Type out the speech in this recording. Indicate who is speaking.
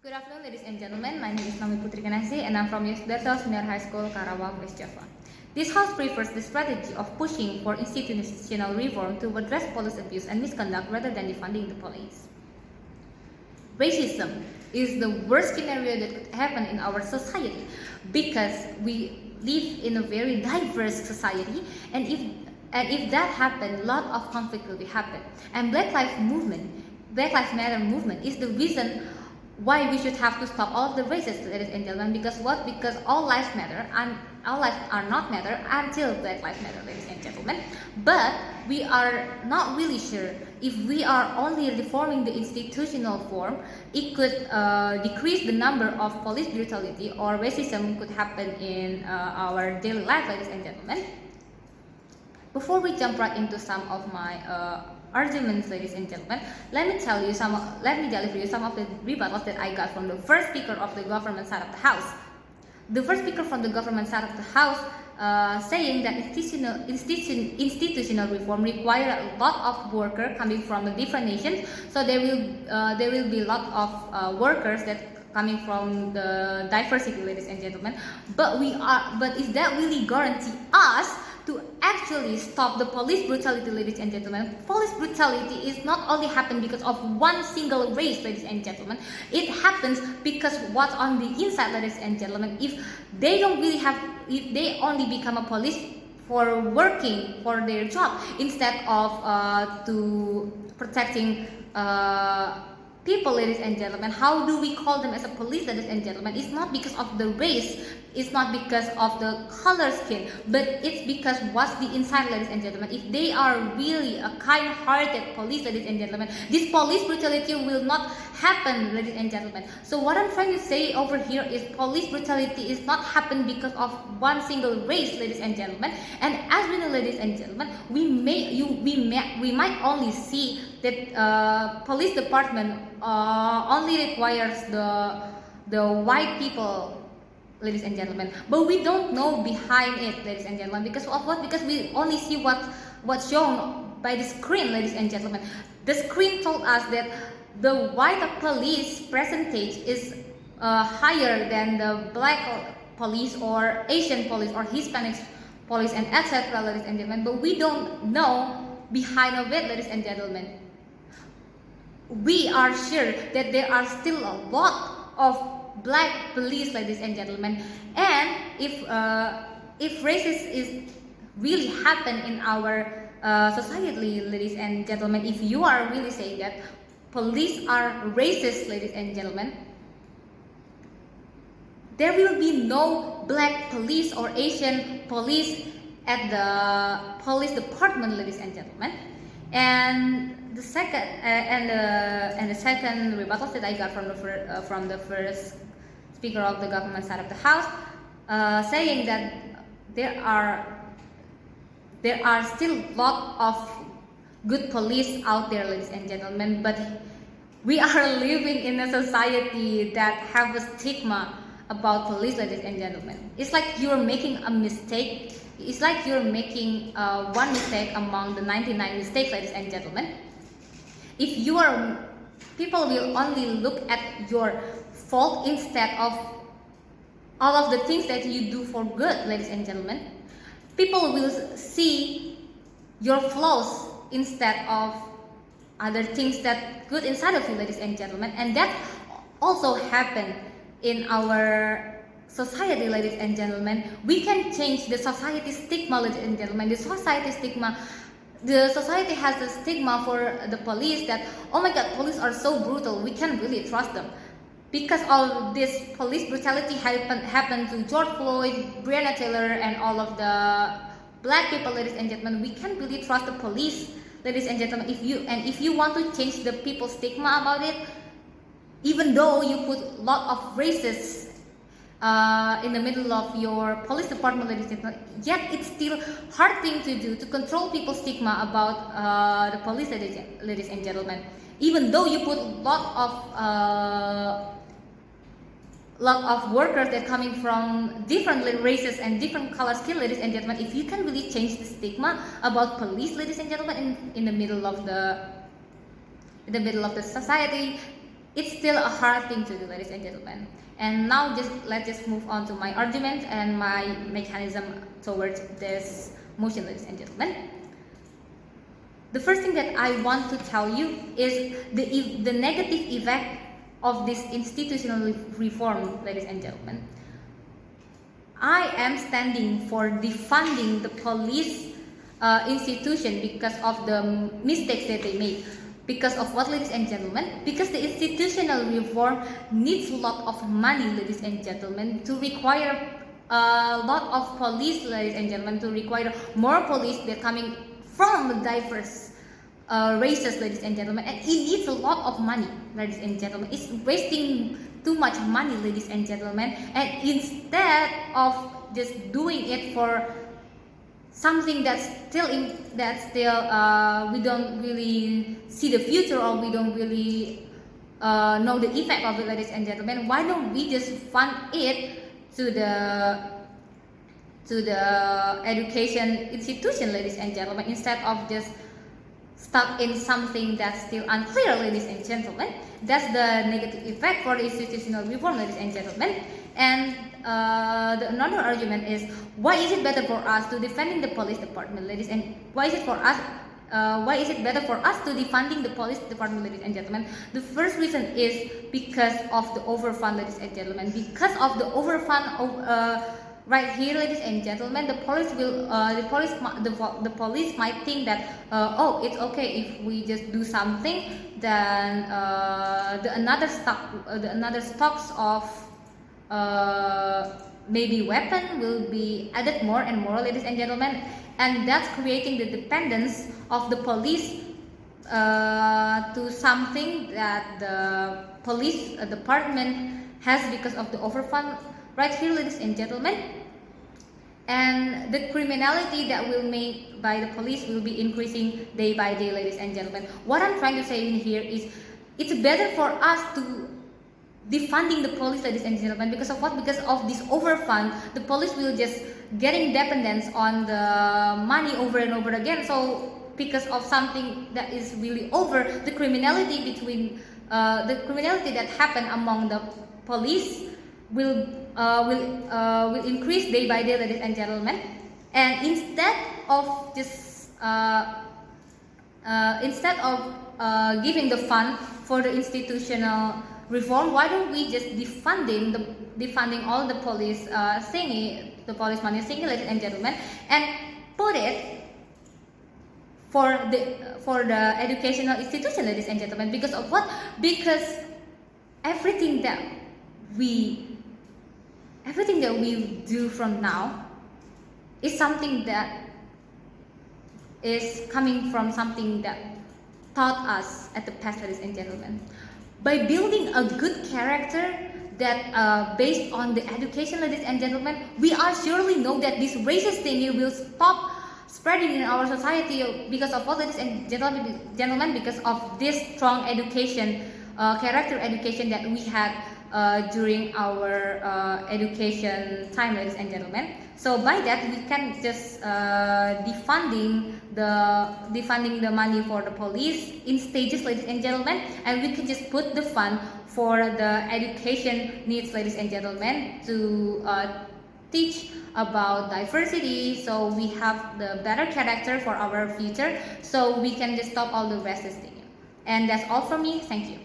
Speaker 1: Good afternoon, ladies and gentlemen. My name is Naomi Putrikinasih, and I'm from Sudarso Senior High School, Karawang-Jawa. This house prefers the strategy of pushing for institutional reform to address police abuse and misconduct rather than defunding the police. Racism is the worst scenario that could happen in our society because we live in a very diverse society, and if that happens, a lot of conflict will be happen. And Black Lives Matter movement is the reason why we should have to stop all of the races, ladies and gentlemen. Because what? Because all lives matter, and all lives are not matter until Black Lives Matter, ladies and gentlemen. But we are not really sure if we are only reforming the institutional form, it could decrease the number of police brutality or racism could happen in our daily life, ladies and gentlemen. Before we jump right into some of my arguments, ladies and gentlemen, let me deliver you some of the rebuttals that I got from the first speaker of the government side of the house. The first speaker from the government side of the house saying that institutional reform require a lot of workers coming from a different nations, so there will be a lot of workers that coming from the diversity, ladies and gentlemen. But is that really guarantee us to actually stop the police brutality, ladies and gentlemen? Police brutality is not only happen because of one single race, ladies and gentlemen. It happens because what's on the inside, ladies and gentlemen. If they only become a police for working for their job instead of to protecting people, ladies and gentlemen, how do we call them as a police, ladies and gentlemen? It's not because of the race, it's not because of the color skin, but it's because what's the inside, ladies and gentlemen. If they are really a kind-hearted police, ladies and gentlemen, this police brutality will not happen, ladies and gentlemen. So what I'm trying to say over here is police brutality is not happen because of one single race, ladies and gentlemen. And as we know, ladies and gentlemen, we might only see that police department only requires the white people, ladies and gentlemen, but we don't know behind it, ladies and gentlemen. Because of what? Because we only see what's shown by the screen, ladies and gentlemen. The screen told us that the white police percentage is higher than the black police or Asian police or Hispanic police and etc., ladies and gentlemen. But we don't know behind of it, ladies and gentlemen. We are sure that there are still a lot of black police, ladies and gentlemen. And if racism is really happen in our society, ladies and gentlemen, if you are really saying that police are racist, ladies and gentlemen, there will be no black police or Asian police at the police department, ladies and gentlemen. And the second rebuttal that I got from the first speaker of the government side of the house, saying that there are still a lot of good police out there, ladies and gentlemen, but we are living in a society that have a stigma about police, ladies and gentlemen. It's like you're making a mistake. It's like you're making one mistake among the 99 mistakes, ladies and gentlemen. If people will only look at your fault instead of all of the things that you do for good, ladies and gentlemen. People will see your flaws instead of other things that good inside of you, ladies and gentlemen. And that also happened in our society, ladies and gentlemen. We can change the society stigma, ladies and gentlemen. The society has a stigma for the police that, oh my god, police are so brutal, we can't really trust them. Because of this police brutality happened to George Floyd, Breonna Taylor, and all of the black people, ladies and gentlemen, we can't really trust the police, ladies and gentlemen. If you want to change the people's stigma about it, even though you put a lot of racists in the middle of your police department, ladies and gentlemen, yet it's still hard thing to do to control people's stigma about the police, ladies and gentlemen. Even though you put a lot of workers that coming from different races and different color skin, ladies and gentlemen, if you can really change the stigma about police, ladies and gentlemen, in the middle of the society, it's still a hard thing to do, ladies and gentlemen. And now let's just move on to my argument and my mechanism towards this motion, ladies and gentlemen. The first thing that I want to tell you is the negative effect of this institutional reform, ladies and gentlemen. I am standing for defunding the police institution because of the mistakes that they made. Because of what, ladies and gentlemen? Because the institutional reform needs a lot of money, ladies and gentlemen, to require a lot of police, ladies and gentlemen, to require more police that coming from diverse races, ladies and gentlemen, and it needs a lot of money, ladies and gentlemen. It's wasting too much money, ladies and gentlemen, and instead of just doing it for something that's still we don't really see the future, or we don't really know the effect of it, ladies and gentlemen, why don't we just fund it to the education institution, ladies and gentlemen, instead of just stuck in something that's still unclear, ladies and gentlemen. That's the negative effect for the institutional reform, ladies and gentlemen. And another argument is, why is it better for us to defending the police department, ladies, and why is it better for us to defunding the police department, ladies and gentlemen? The first reason is because of the overfund, ladies and gentlemen. Because of the overfund right here, ladies and gentlemen, the police might think that oh, it's okay if we just do something, then the another stocks of maybe weapon will be added more and more, ladies and gentlemen, and that's creating the dependence of the police to something that the police department has because of the overfund right here, ladies and gentlemen. And the criminality that will made by the police will be increasing day by day, ladies and gentlemen. What I'm trying to say in here is, it's better for us to defunding the police, ladies and gentlemen. Because of what? Because of this overfund, the police will just getting dependence on the money over and over again. So because of something that is really over, the criminality that happened among the police will increase day by day, ladies and gentlemen. And instead of giving the fund for the institutional reform, why don't we just defunding all the police the police money thingy, ladies and gentlemen, and put it for the educational institution, ladies and gentlemen. Because of what? Because everything that we do from now is something that is coming from something that taught us at the past, ladies and gentlemen. By building a good character that based on the education, ladies and gentlemen, we are surely know that this racist thing will stop spreading in our society because of what, ladies and gentlemen, because of this strong education, character education that we had during our education time, ladies and gentlemen. So by that, we can just defunding the money for the police in stages, ladies and gentlemen, and we can just put the fund for the education needs, ladies and gentlemen, to teach about diversity, so we have the better character for our future, so we can just stop all the racist thing. And that's all from me. Thank you.